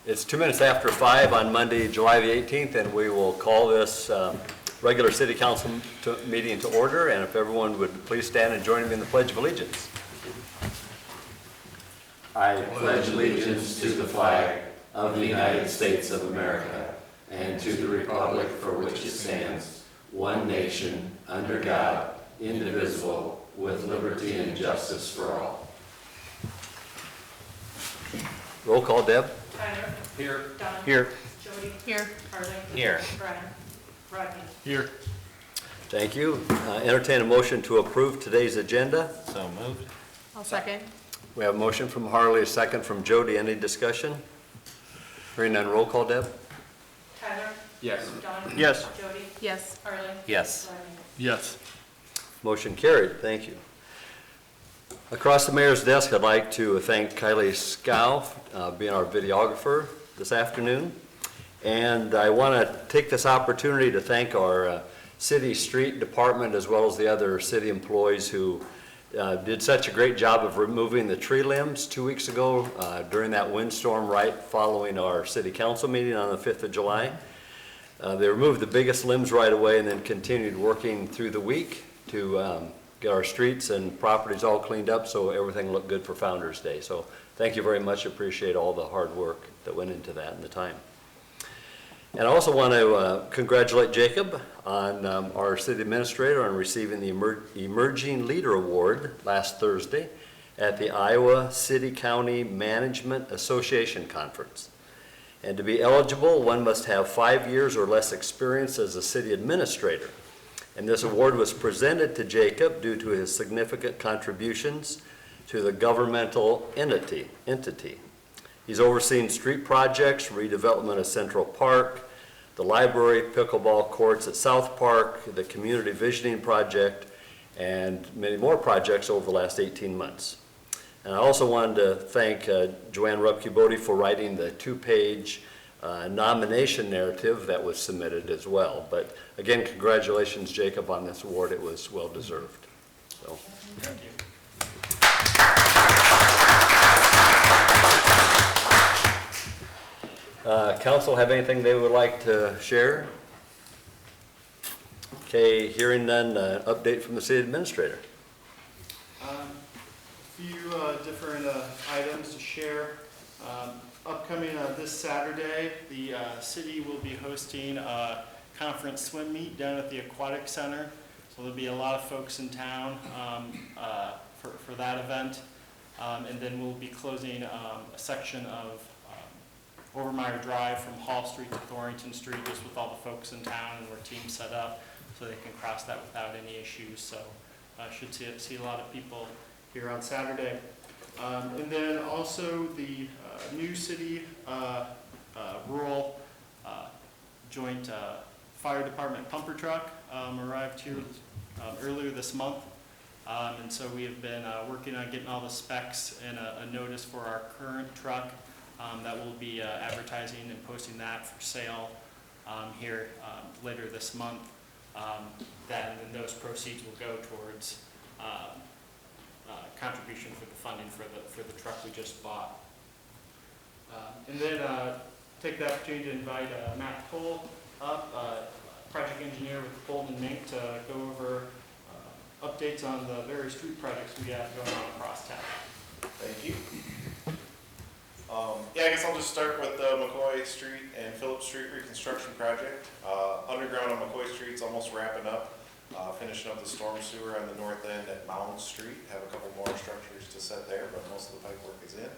It's 2 minutes after 5 on Monday, July the 18th, and we will call this regular City Council meeting to order. And if everyone would please stand and join me in the Pledge of Allegiance. I pledge allegiance to the flag of the United States of America and to the republic for which it stands, one nation, under God, indivisible, with liberty and justice for all. Roll call, Deb. Tyler. Here. Don. Here. Jody. Here. Harley. Here. Brian. Rodney. Here. Thank you. Entertain a motion to approve today's agenda. So moved. I'll second. We have a motion from Harley, a second from Jody. Any discussion? Hearing none, roll call, Deb. Tyler. Yes. Don. Yes. Jody. Yes. Harley. Yes. Rodney. Yes. Motion carried. Thank you. Across the mayor's desk, I'd like to thank Kylie Scow, being our videographer this afternoon. And I want to take this opportunity to thank our city street department as well as the other city employees who did such a great job of removing the tree limbs 2 weeks ago during that windstorm right following our city council meeting on the 5th of July. They removed the biggest limbs right away and then continued working through the week to get our streets and properties all cleaned up so everything looked good for Founders Day. So thank you very much. Appreciate all the hard work that went into that and the time. And I also want to congratulate Jacob on our city administrator on receiving the Emerging Leader Award last Thursday at the Iowa City County Management Association Conference. And to be eligible, one must have 5 years or less experience as a city administrator. And this award was presented to Jacob due to his significant contributions to the governmental entity. He's overseen street projects, redevelopment of Central Park, the library, pickleball courts at South Park, the community visioning project, and many more projects over the last 18 months. And I also wanted to thank Joanne Rupke-Bodie for writing the 2-page nomination narrative that was submitted as well. But again, congratulations, Jacob, on this award. It was well deserved. So. Thank you. Council have anything they would like to share? Okay, hearing none, update from the city administrator. A few different items to share. Upcoming this Saturday, the city will be hosting a conference swim meet down at the Aquatic Center. So there'll be a lot of folks in town for that event. And then we'll be closing a section of Overmeyer Drive from Hall Street to Thorrington Street, just with all the folks in town and where teams set up so they can cross that without any issues. So should see a lot of people here on Saturday. And then also the new city rural joint fire department pumper truck arrived here earlier this month. And so we have been working on getting all the specs and a notice for our current truck that we'll be advertising and posting that for sale here later this month. And then those proceeds will go towards contribution for the funding for the truck we just bought. And then take the opportunity to invite Matt Cole up, project engineer with Bolton Mink, to go over updates on the various street projects we have going on across town. Thank you. Yeah, I guess I'll just start with the Mccoy Street and Phillips Street Reconstruction project. Underground on Mccoy Street's almost wrapping up. Finishing up the storm sewer on the north end at Mound Street. Have a couple more structures to set there, but most of the pipe work is in.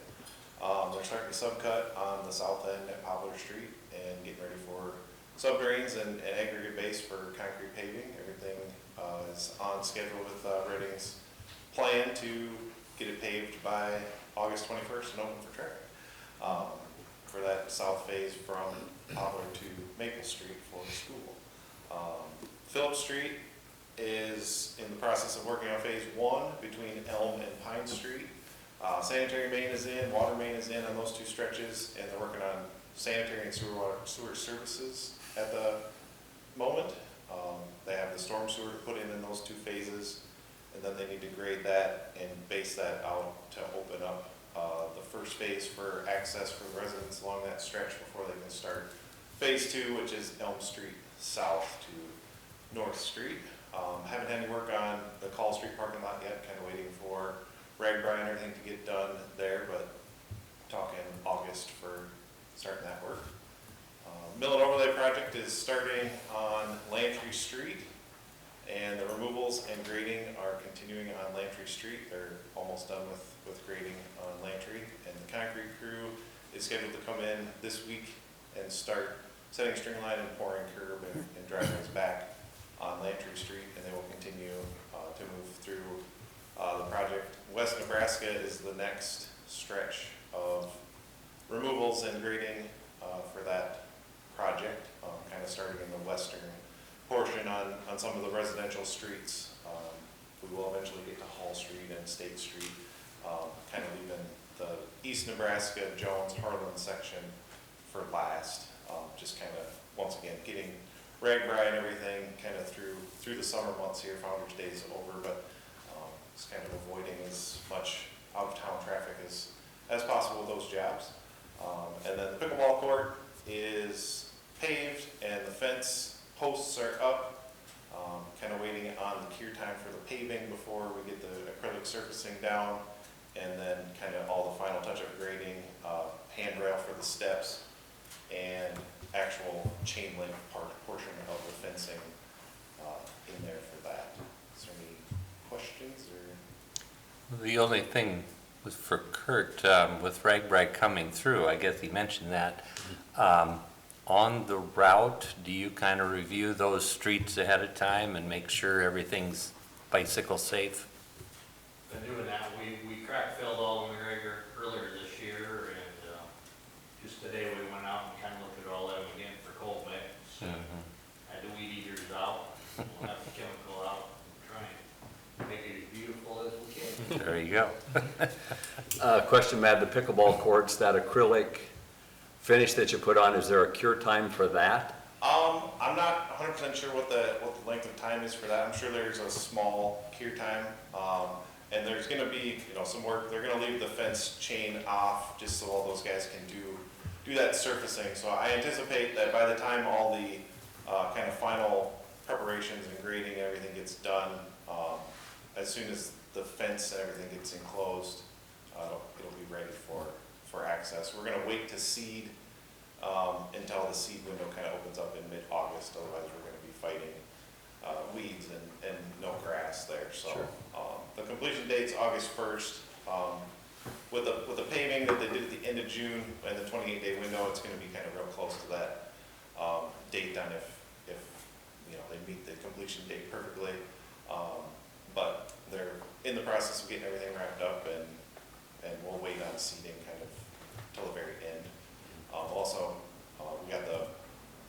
They're starting to subcut on the south end at Poplar Street and getting ready for subdrains and aggregate base for concrete paving. Everything is on schedule with Redding's plan to get it paved by August 21st and open for traffic. For that south phase from Poplar to Maple Street for the school. Phillips Street is in the process of working on phase 1 between Elm and Pine Street. Sanitary main is in, water main is in on those two stretches, and they're working on sanitary and sewer services at the moment. They have the storm sewer to put in those two phases, and then they need to grade that and base that out to open up the first phase for access for the residents along that stretch before they can start phase 2, which is Elm Street South to North Street. Haven't had any work on the Call Street parking lot yet, kind of waiting for Ragbri and everything to get done there, but talking August for starting that work. Mill and overlay project is starting on Lantry Street, and the removals and grading are continuing on Lantry Street. They're almost done with grading on Lantry, and the concrete crew is scheduled to come in this week and start setting string line and pouring curb and driveways back on Lantry Street, and they will continue to move through the project. West Nebraska is the next stretch of removals and grading for that project, kind of starting in the western portion on some of the residential streets. We will eventually get to Hall Street and State Street, kind of leaving the East Nebraska, Jones, Harlan section for last. Just kind of, once again, getting Ragbri and everything kind of through the summer months here. Founders Day is over, but just kind of avoiding as much out-of-town traffic as possible with those jobs. And then the pickleball court is paved and the fence posts are up, kind of waiting on the cure time for the paving before we get the acrylic surfacing down, and then kind of all the final touch-up grading, handrail for the steps, and actual chain link portion of the fencing in there for that. Is there any questions or? The only thing was for Kurt, with Ragbri coming through, I guess he mentioned that. On the route, do you kind of review those streets ahead of time and make sure everything's bicycle safe? Been doing that. We crack filled all the McGregor earlier this year, and just today we went out and kind of looked at all of them again for cold mix. Had the weed eaters out, we'll have the chemical out, and try and make it as beautiful as we can. There you go. Question, Matt, the pickleball courts, that acrylic finish that you put on, is there a cure time for that? I'm not 100% sure what the length of time is for that. I'm sure there's a small cure time, and there's going to be some work. They're going to leave the fence chain off just so all those guys can do that surfacing. So I anticipate that by the time all the kind of final preparations and grading and everything gets done, as soon as the fence and everything gets enclosed, it'll be ready for access. We're going to wait to seed until the seed window kind of opens up in mid-August. Otherwise, we're going to be fighting weeds and no grass there. So Sure. The completion date's August 1st. With the paving that they did at the end of June and the 28-day window, it's going to be kind of real close to that date on if they meet the completion date perfectly. But they're in the process of getting everything wrapped up, and we'll wait on seeding kind of till the very end. Also, we got the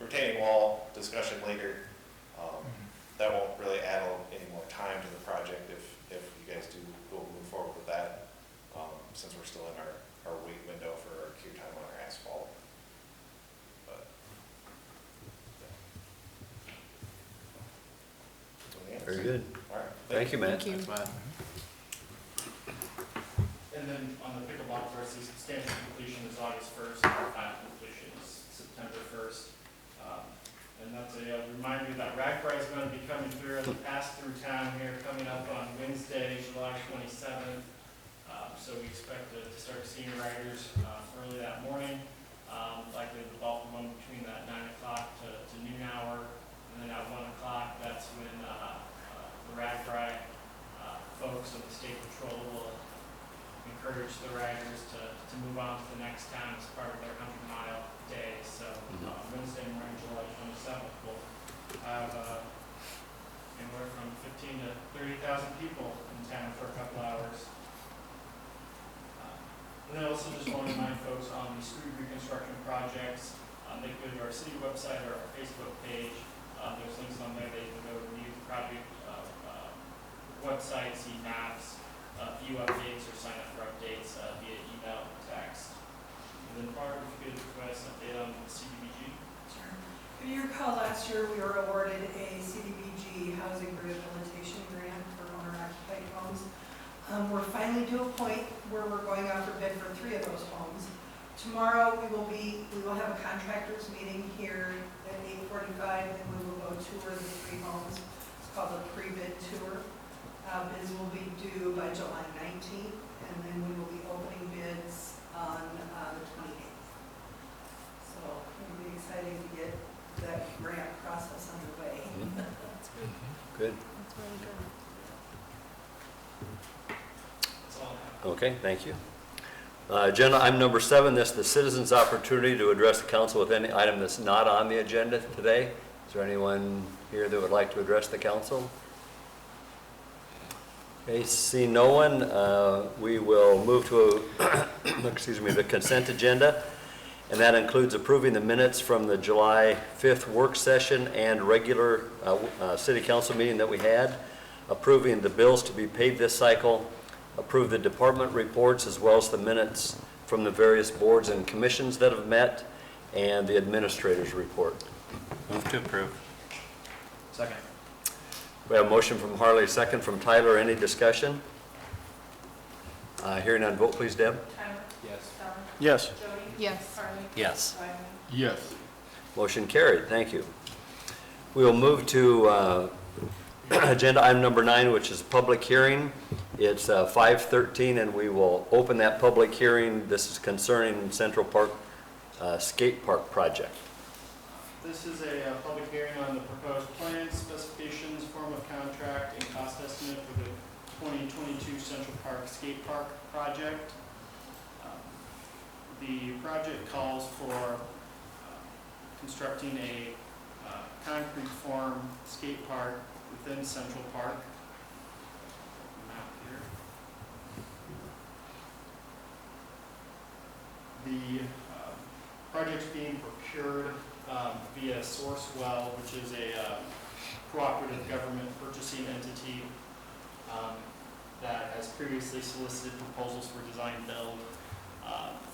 retaining wall discussion later. That won't really add any more time to the project if you guys do go move forward with that, since we're still in our wait window for our cure time on our asphalt. But, yeah. Very good. All right. Thank you, Matt. Thank you. And then on the pickleball course, the substantial completion is August 1st, and the final completion is September 1st. And that's a reminder that Ragbri is going to be coming through and pass-through town here, coming up on Wednesday, July 27th. So we expect to start seeing riders early that morning, likely the bulk of them between that 9 o'clock to noon hour. And then at 1 o'clock, that's when the Ragbri folks of the state patrol will encourage the riders to move on to the next town as part of their 100-mile day. So Wednesday morning, July 27th, we'll have anywhere from 15 to 30,000 people in town for a couple hours. And I also just want to remind folks on the street reconstruction projects, they go to our city website or our Facebook page. There's links on there that you can go review the project website, see maps, view updates, or sign up for updates via email or text. And then Barb, if you could provide us an update on the CDBG. Sure. If you recall, last year we were awarded a CDBG housing rehabilitation grant for owner-occupied homes. We're finally to a point where we're going out for bid for 3 of those homes. Tomorrow, we will have a contractors meeting here at 8:45, and we will go tour the 3 homes. It's called a pre-bid tour. Bids will be due by July 19th, and then we will be opening bids on the 28th. So it'll be exciting to get that grant process underway. That's good. Good. That's really good. That's all I have. Okay, thank you. Agenda item number 7, this is the citizens' opportunity to address the council with any item that's not on the agenda today. Is there anyone here that would like to address the council? Okay, see no one, we will move to, excuse me, the consent agenda, and that includes approving the minutes from the July 5th work session and regular city council meeting that we had, approving the bills to be paid this cycle, approve the department reports as well as the minutes from the various boards and commissions that have met, and the administrator's report. Move to approve. Second. We have a motion from Harley, second from Tyler. Any discussion? Hearing none, vote please, Deb. Tyler? Yes. Don? Yes. Jody? Yes. Harley? Yes. Rodney? Yes. Motion carried, thank you. We will move to agenda item number 9, which is public hearing. It's 5:13, and we will open that public hearing. This is concerning Central Park Skate Park project. This is a public hearing on the proposed plans, specifications, form of contract, and cost estimate for the 2022 Central Park Skate Park project. The project calls for constructing a concrete form skate park within Central Park. Map here. The project's being procured via Sourcewell, which is a cooperative government purchasing entity that has previously solicited proposals for design build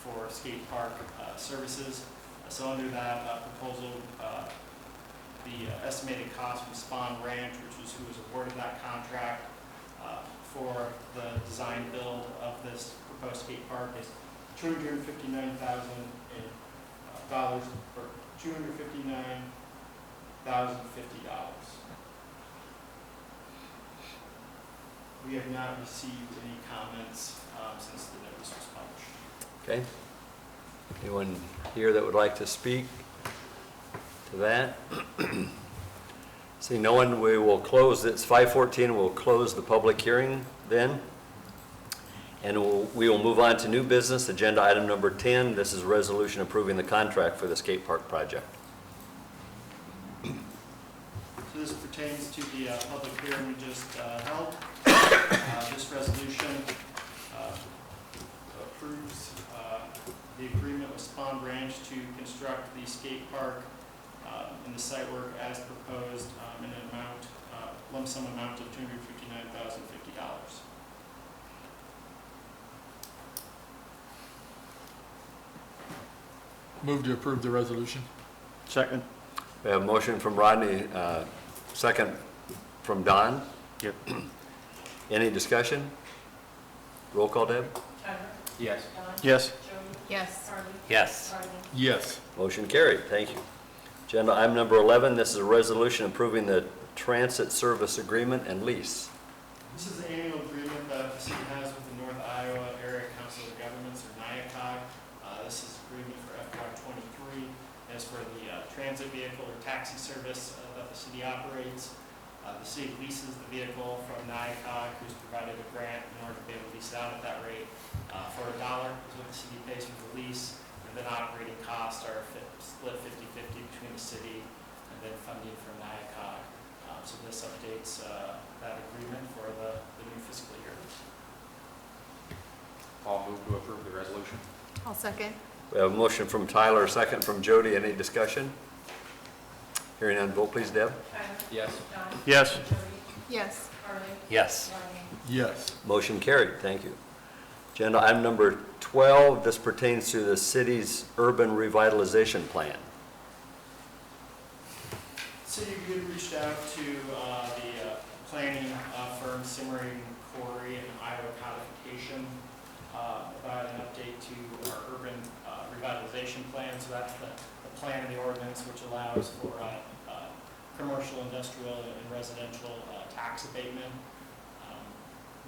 for skate park services. So under that proposal, the estimated cost from Spawn Ranch, which is who was awarded that contract for the design build of this proposed skate park, is $259,000 or $259,050. We have not received any comments since the notice was published. Okay? Anyone here that would like to speak to that? See no one, we will close, it's 5:14, we'll close the public hearing then. And we will move on to new business, agenda item number 10. This is a resolution approving the contract for the skate park project. So this pertains to the public hearing we just held. This resolution approves the agreement with Spawn Ranch to construct the skate park and the site work as proposed in an amount, lump sum amount of $259,050. Move to approve the resolution. Second. We have a motion from Rodney, second from Don. Yep. Any discussion? Roll call, Deb. Tyler? Yes. Don? Yes. Jody? Yes. Harley? Yes. Rodney? Yes. Motion carried, thank you. Agenda item number 11, this is a resolution approving the transit service agreement and lease. This is the annual agreement that the city has with the North Iowa Area Council of Governments, or NIACOG. This is agreement for FY23 as for the transit vehicle or taxi service that the city operates. The city leases the vehicle from NIACOG, who's provided a grant in order to be able to lease it out at that rate for $1 is what the city pays for the lease, and then operating costs are split 50-50 between the city and then funding from NIACOG. So this updates that agreement for the new fiscal year. I'll move to approve the resolution. I'll second. We have a motion from Tyler, a second from Jody. Any discussion? Hearing none, vote please, Deb. Tyler? Yes. Don? Yes. Jody? Yes. Harley? Yes. Rodney? Yes. Motion carried, thank you. Agenda item number 12, this pertains to the city's urban revitalization plan. City of Good reached out to the planning firm Simmering Corey and Iowa codification, about an update to our urban revitalization plan. So that's the plan of the ordinance, which allows for commercial, industrial, and residential tax abatement.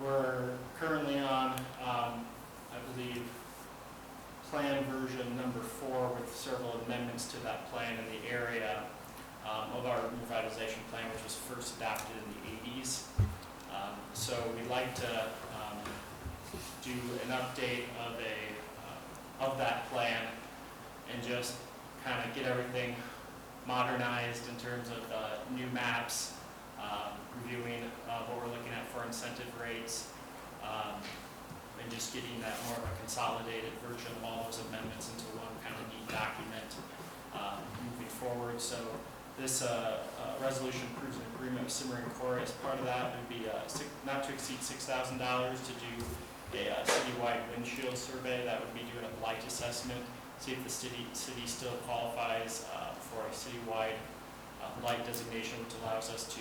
We're currently on, I believe, plan version number 4 with several amendments to that plan in the area of our revitalization plan, which was first adopted in the 80s. So we'd like to do an update of that plan and just kind of get everything modernized in terms of new maps, reviewing what we're looking at for incentive rates, and just getting that more of a consolidated version of all those amendments into one kind of neat document moving forward. So this resolution approves an agreement with Mccoy. As part of that, it would be not to exceed $6,000 to do a citywide windshield survey. That would be doing a blight assessment, see if the city still qualifies for a citywide blight designation, which allows us to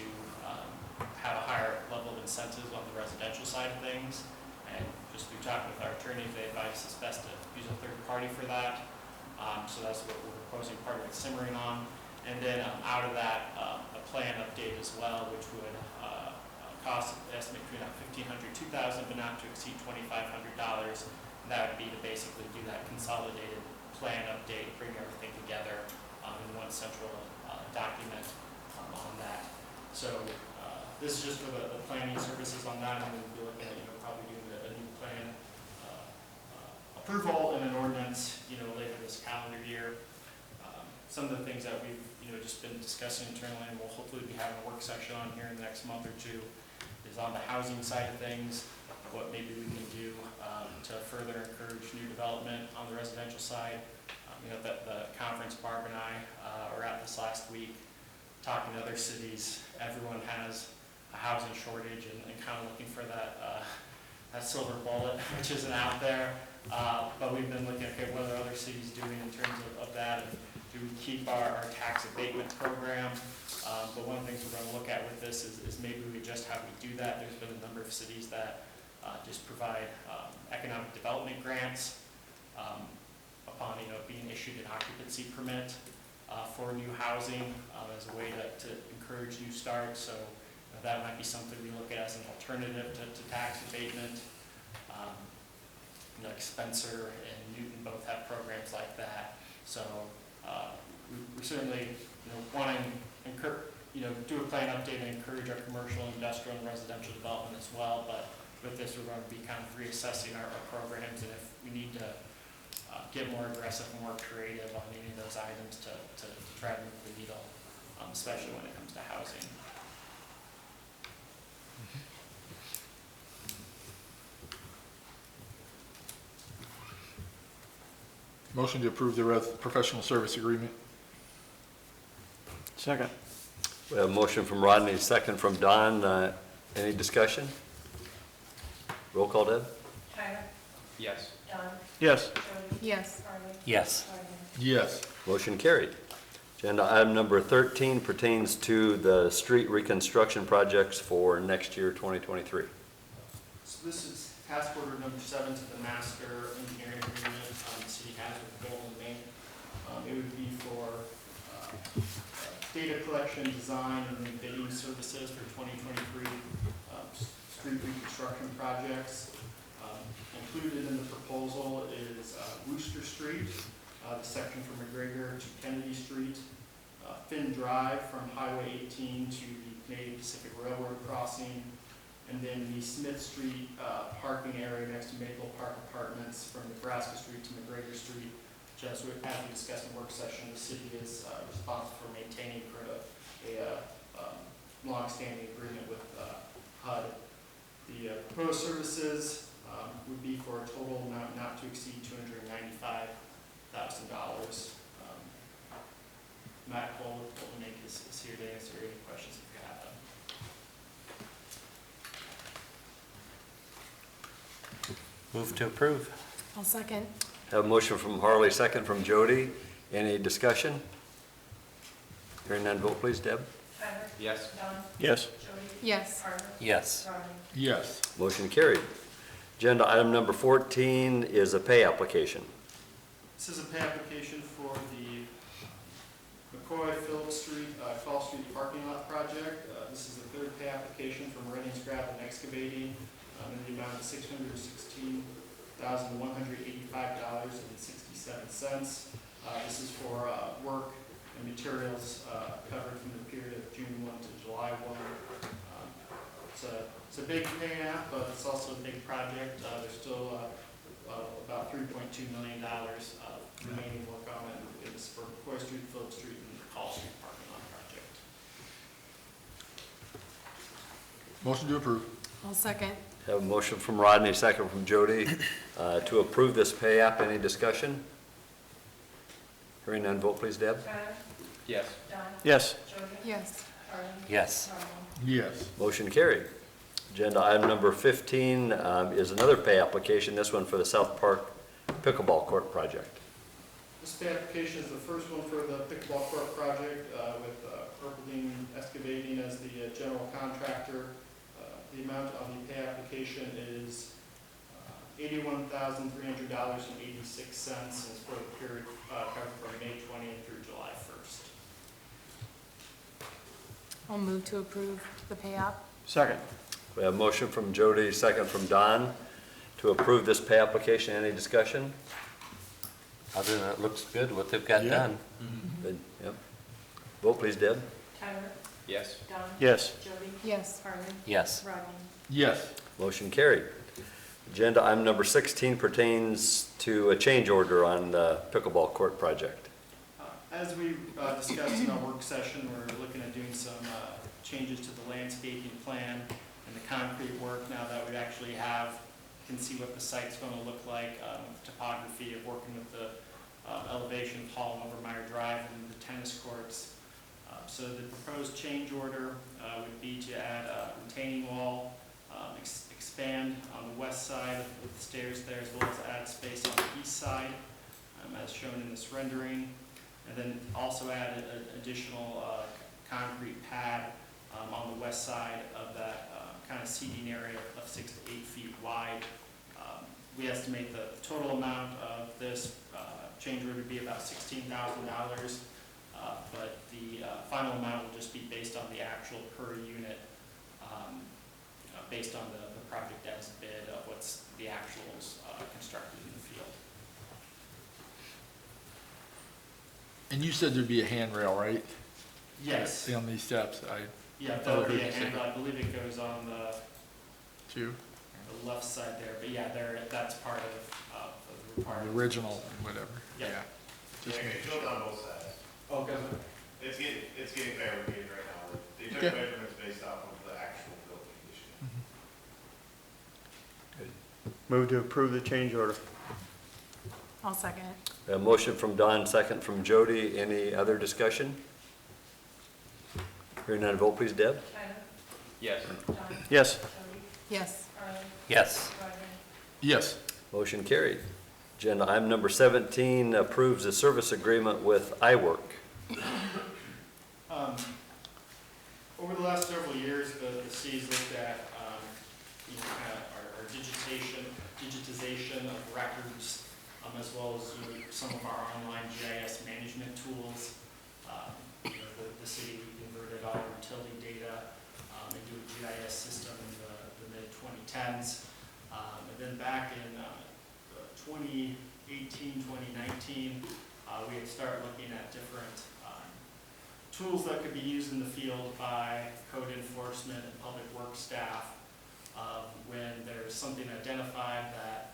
have a higher level of incentives on the residential side of things. And just through talking with our attorneys, they advise us best to use a third party for that. So that's what we're proposing, part of it simmering on. And then out of that, a plan update as well, which would cost estimate between $1,500 to $2,000, but not to exceed $2,500. And that would be to basically do that consolidated plan update, bring everything together in one central document on that. So this is just for the planning services on that, and we'll be looking at probably doing a new plan approval and an ordinance later this calendar year. Some of the things that we've just been discussing internally, and we'll hopefully be having a work session on here in the next month or two, is on the housing side of things, what maybe we can do to further encourage new development on the residential side. The conference Barb and I were at this last week, talking to other cities. Everyone has a housing shortage and kind of looking for that silver bullet, which isn't out there. But we've been looking at, okay, what are other cities doing in terms of that? And do we keep our tax abatement program? But one of the things we're going to look at with this is maybe we just how we do that. There's been a number of cities that just provide economic development grants upon being issued an occupancy permit for new housing as a way to encourage new starts. So that might be something we look at as an alternative to tax abatement. Like Spencer and Newton both have programs like that. So we certainly want to do a plan update and encourage our commercial, industrial, and residential development as well. But with this, we're going to be kind of reassessing our programs, and if we need to get more aggressive and more creative on any of those items to try to move the needle, especially when it comes to housing. Motion to approve the professional service agreement. Second. We have a motion from Rodney, second from Don. Any discussion? Roll call, Deb? Tyler? Yes. Don? Yes. Jody? Yes. Harley? Yes. Rodney? Yes. Motion carried. Agenda item number 13 pertains to the street reconstruction projects for next year, 2023. So this is task order number 7 to the master engineering agreement the city has with Golden Main. It would be for data collection, design, and then bidding services for 2023 street reconstruction projects. Included in the proposal is Wooster Street, the section from McGregor to Kennedy Street, Finn Drive from Highway 18 to the Canadian Pacific Railroad crossing, and then the Smith Street parking area next to Maple Park Apartments from Nebraska Street to McGregor Street, which as we discussed in work session, the city is responsible for maintaining for a long-standing agreement with HUD. The proposed services would be for a total amount not to exceed $295,000. Matt Cole with Golden Lake is here to answer any questions if you have them. Move to approve. I'll second. Have a motion from Harley, second from Jody. Any discussion? Hearing none, vote please, Deb. Tyler? Yes. Don? Yes. Jody? Yes. Harlan? Yes. Rodney? Yes. Motion carried. Agenda item number 14 is a pay application. This is a pay application for the McCoy, Phillips Street, Fall Street parking lot project. This is the third pay application from Reading Scrap and Excavating in the amount of $616,185.67. This is for work and materials covered from the period of June 1 to July 1. It's a big pay app, but it's also a big project. There's still about $3.2 million remaining work on it. It's for McCoy Street, Phillips Street, and the Hall Street parking lot project. Motion to approve. I'll second. Have a motion from Rodney, second from Jody, to approve this pay app. Any discussion? Hearing none, vote please, Deb. Tyler? Yes. Don? Yes. Jody? Yes. Harlan? Yes. Rodney? Yes. Motion carried. Agenda item number 15 is another pay application, this one for the South Park Pickleball Court project. This pay application is the first one for the pickleball court project with Purpledean Excavating as the general contractor. The amount on the pay application is $81,300.86 and it's for the period covered from May 20th through July 1st. I'll move to approve the pay app. Second. We have a motion from Jody, second from Don, to approve this pay application. Any discussion? Other than it looks good, what they've got Yeah. done. Good, yep. Vote please, Deb. Tyler? Yes. Don? Yes. Jody? Yes. Harlan? Yes. Rodney? Yes. Motion carried. Agenda item number 16 pertains to a change order on the pickleball court project. As we discussed in our work session, we're looking at doing some changes to the landscaping plan and the concrete work now that we actually can see what the site's going to look like, topography of working with the elevation of Hall and Overmeyer Drive and the tennis courts. So the proposed change order would be to add a retaining wall, expand on the west side with the stairs there, as well as add space on the east side, as shown in this rendering. And then also add an additional concrete pad on the west side of that kind of seating area of 6 to 8 feet wide. We estimate the total amount of this change order to be about $16,000, but the final amount will just be based on the actual per unit, based on the project as bid of what's the actuals constructed in the field. And you said there'd be a handrail, right? Yes. On these steps, Yeah, Oh, there'll be a heard you say. handrail. I believe it goes on the two, left side there, but yeah, that's part of the the requirement. original, whatever. Yeah. Just Yeah, making it's sure. built on both sides. Oh, does it? It's getting fabricated right now. They took Okay. measurements based off of the actual build condition. Move to approve the change order. I'll second. A motion from Don, second from Jody. Any other discussion? Hearing none, vote please, Deb. Tyler? Yes. Don? Yes. Jody? Yes. Harlan? Yes. Rodney? Yes. Motion carried. Agenda item number 17 approves a service agreement with iWork. Over the last several years, the city's looked at, kind of our digitization of records, as well as some of our online GIS management tools. The city converted all our utility data into a GIS system in the mid-2010s. And then back in 2018, 2019, we had started looking at different tools that could be used in the field by code enforcement and public works staff when there's something identified that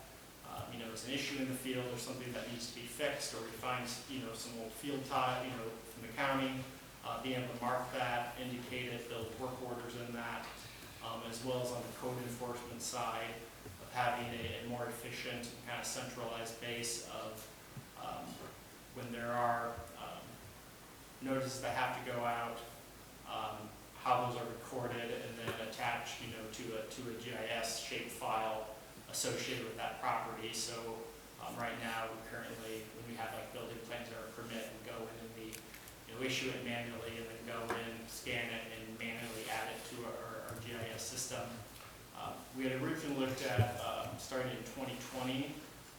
is an issue in the field or something that needs to be fixed, or we find some old field tile from the county, being able to mark that, indicate it, build work orders in that, as well as on the code enforcement side of having a more efficient kind of centralized base of when there are notices that have to go out, how those are recorded and then attached, to a GIS shape file associated with that property. So right now, when we have like building plans or a permit, we go in and we issue it manually and then go in, scan it, and manually add it to our GIS system. We had originally looked at, starting in 2020,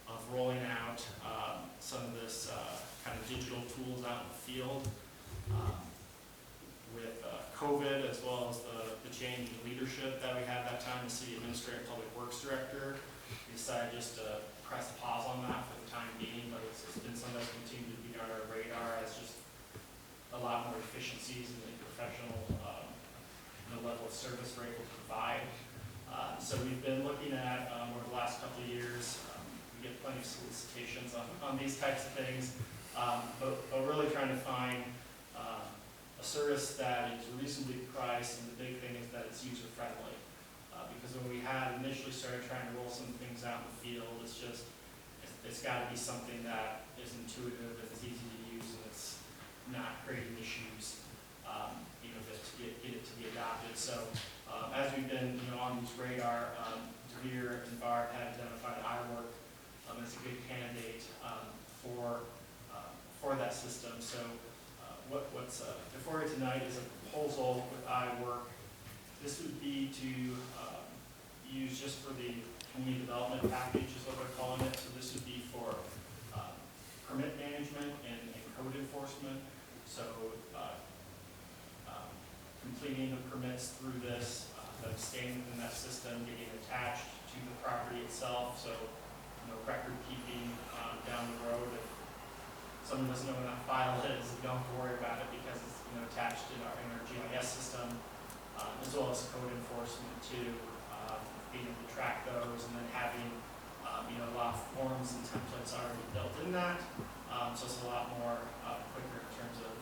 of rolling out some of this kind of digital tools out in the field. With COVID, as well as the change in leadership that we had that time, the city administrator and public works director, we decided just to press pause on that for the time being, but it's been something that's continued to be on our radar as just a lot more efficiencies in the professional level of service we're able to provide. So we've been looking at, over the last couple of years, we get plenty of solicitations on these types of things, but really trying to find a service that is reasonably priced, and the big thing is that it's user-friendly. Because when we had initially started trying to roll some things out in the field, it's got to be something that is intuitive, and it's easy to use, and it's not creating issues, to get it to be adopted. So as we've been, on these radar, DeVere and BART have identified iWork as a good candidate for that system. So what's before you tonight is a proposal with iWork. This would be to use just for the community development package is what they're calling it. So this would be for permit management and code enforcement. So completing the permits through this, them staying within that system, getting attached to the property itself. So record keeping down the road. If someone doesn't know what that file is, don't worry about it because it's attached in our GIS system, as well as code enforcement too, being able to track those, and then having a lot of forms and templates already built in that, so it's a lot more quicker in terms of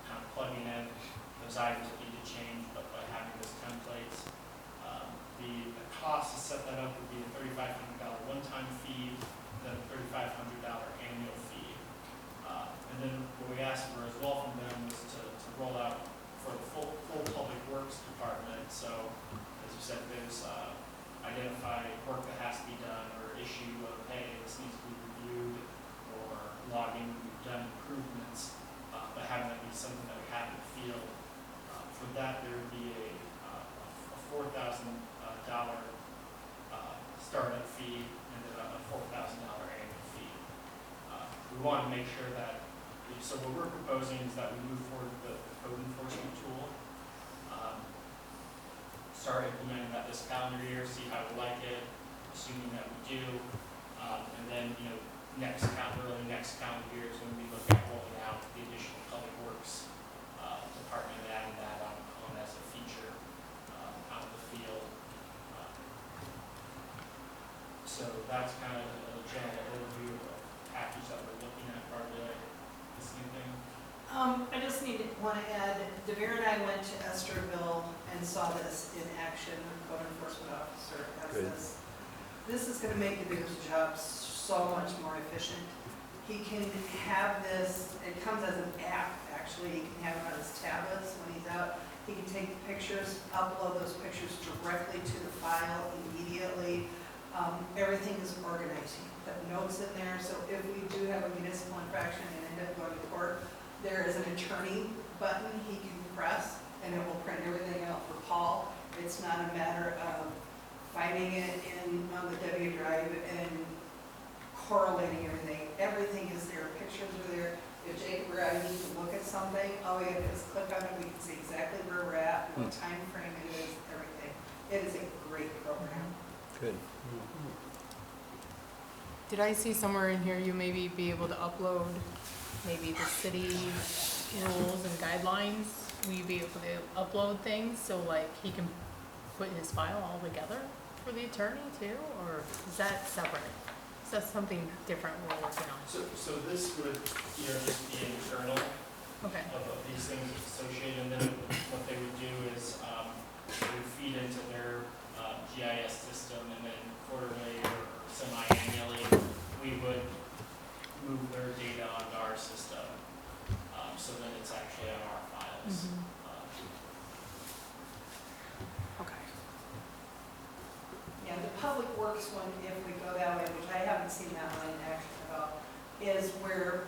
kind of plugging in those items that need to change, but by having those templates. The cost to set that up would be a $3,500 one-time fee, then a $3,500 annual fee. And then what we asked for as well from them was to roll out for the full public works department. So as you said, there's identify work that has to be done, or issue of, hey, this needs to be reviewed, or logging, we've done improvements, but having that be something that we have in the field. For that, there would be a $4,000 startup fee and then a $4,000 annual fee. We want to make sure that, so what we're proposing is that we move forward with the code enforcement tool, start implementing that this calendar year, see how we like it, assuming that we do, and then early next calendar year is when we look at rolling out the additional public works department and adding that on as a feature out in the field. So that's kind of a general overview of the package that we're looking at. Barbara, this anything? I just want to add, DeVere and I went to Esterville and saw this in action. The code enforcement officer has Good. this. This is going to make DeVere's job so much more efficient. He can have this, it comes as an app actually, he can have it on his tablets when he's out. He can take pictures, upload those pictures directly to the file immediately. Everything is organized. He can put notes in there, so if we do have a municipal infraction and end up going to court, there is an attorney button he can press, and it will print everything out for Paul. It's not a matter of finding it on the W drive and correlating everything. Everything is there. Pictures are there. If Jake or I need to look at something, all we have to do is click on it. We can see exactly where we're at, what time frame it is, everything. It is a great program. Good. Did I see somewhere in here you maybe be able to upload maybe the city rules and guidelines? Will you be able to upload things so like he can put his file all together for the attorney too? Or is that separate? Is that something different we're working on? So this would just be internal Okay. of these things associated, and then what they would do is they would feed into their GIS system, and then quarterly or semi-annually, we would move their data onto our system, so then it's actually on our files. Okay. Yeah, the public works one, if we go that way, which I haven't seen that one in action at all, is where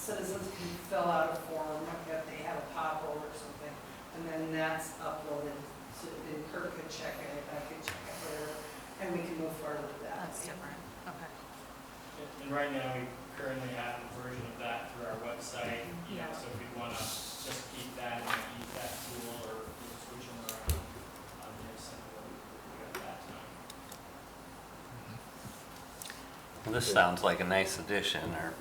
citizens can fill out a form if they have a pothole or something, and then that's uploaded, so then Kurt could check it, I could check it, whatever, and we can move forward with that. That's different, okay. And right now, we currently have a version of that through our website, you know, Yeah. so if we want to just keep that and not use that tool or switch them around, there's something that we got that time. Well, this sounds like a nice addition, or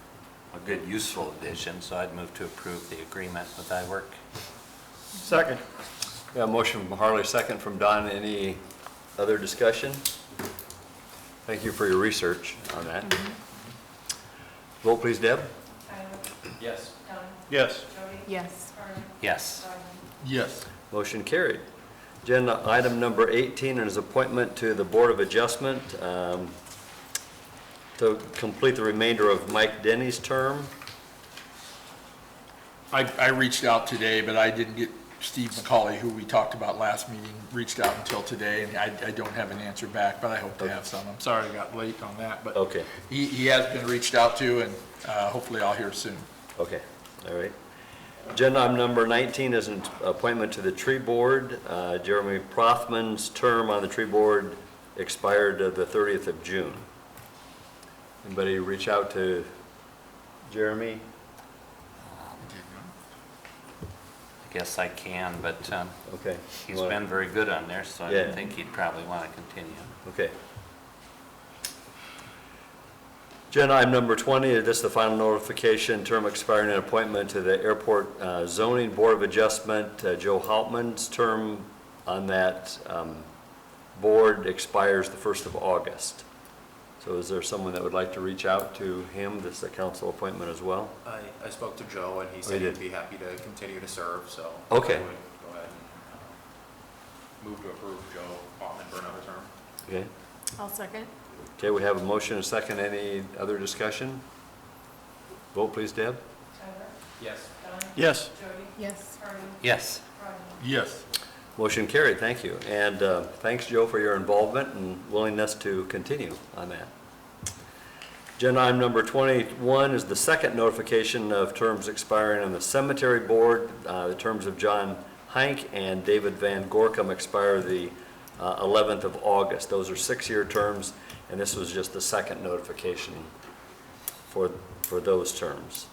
a good useful addition, so I'd move to approve the agreement with iWork. Second. Yeah, motion from Harley, second from Don. Any other discussion? Thank you for your research on that. Vote please, Deb. Tyler, Yes. Don, Yes. Jody, Yes. Harley, Yes. Rodney. Yes. Motion carried. Agenda item number 18 is appointment to the Board of Adjustment to complete the remainder of Mike Denny's term. I reached out today, but I didn't get Steve McCoy, who we talked about last meeting, reached out until today, and I don't have an answer back, but I hope to have some. I'm sorry I got late on that, but Okay, he has been reached out to, and hopefully I'll hear soon. okay, all right. Agenda item number 19 is an appointment to the Tree Board. Jeremy Prothman's term on the Tree Board expired the 30th of June. Anybody reach out to Jeremy? I guess I can, but Okay. he's been very good on there, so I Yeah. think he'd probably want to continue. Okay. Agenda item number 20, this is the final notification, term expiring and appointment to the Airport Zoning Board of Adjustment. Joe Hauptman's term on that board expires the 1st of August. So is there someone that would like to reach out to him? This is a council appointment as well. I spoke to Joe, and he Oh, said you he'd did? be happy to continue to serve, so. Okay. I would go ahead and move to approve Joe Hoffman for another term. Okay. I'll second. Okay, we have a motion and a second. Any other discussion? Vote please, Deb. Tyler, Yes. Don, Yes. Jody, Yes. Harley, Yes. Rodney. Yes. Motion carried, thank you. And thanks, Joe, for your involvement and willingness to continue on that. Agenda item number 21 is the second notification of terms expiring on the Cemetery Board. The terms of John Heinck and David Van Gorkum expire the 11th of August. Those are 6-year terms, and this was just the second notification for those terms.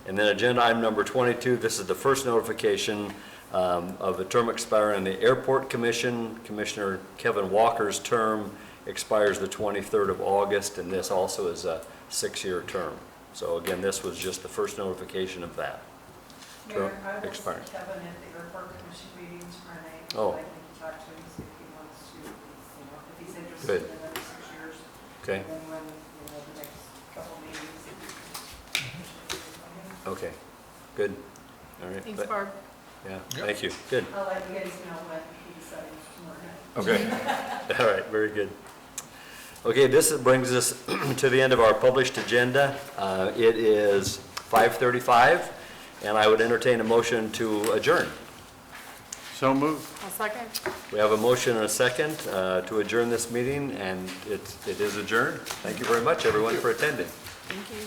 And then agenda item number 22, this is the first notification of the term expiring in the Airport Commission. Commissioner Kevin Walker's term expires the 23rd of August, and this also is a 6-year term. So again, this was just the first notification of that. Mayor, I will see Expiring. Kevin at the airport commission meeting tomorrow night. Oh. I can talk to him, see if he wants to, you know, if he's interested Good. in another 6 years. Okay, And then when, you know, the next couple meetings. okay, good. All right. Thanks, Barb. Yeah, Yep. thank you, good. I'll let you guys know when he decides tomorrow night. Okay, all right, very good. Okay, this brings us to the end of our published agenda. It is 5:35, and I would entertain a motion to adjourn. So moved. I'll second. We have a motion and a second to adjourn this meeting, and it is adjourned. Thank you very much, everyone, for attending. Thank you.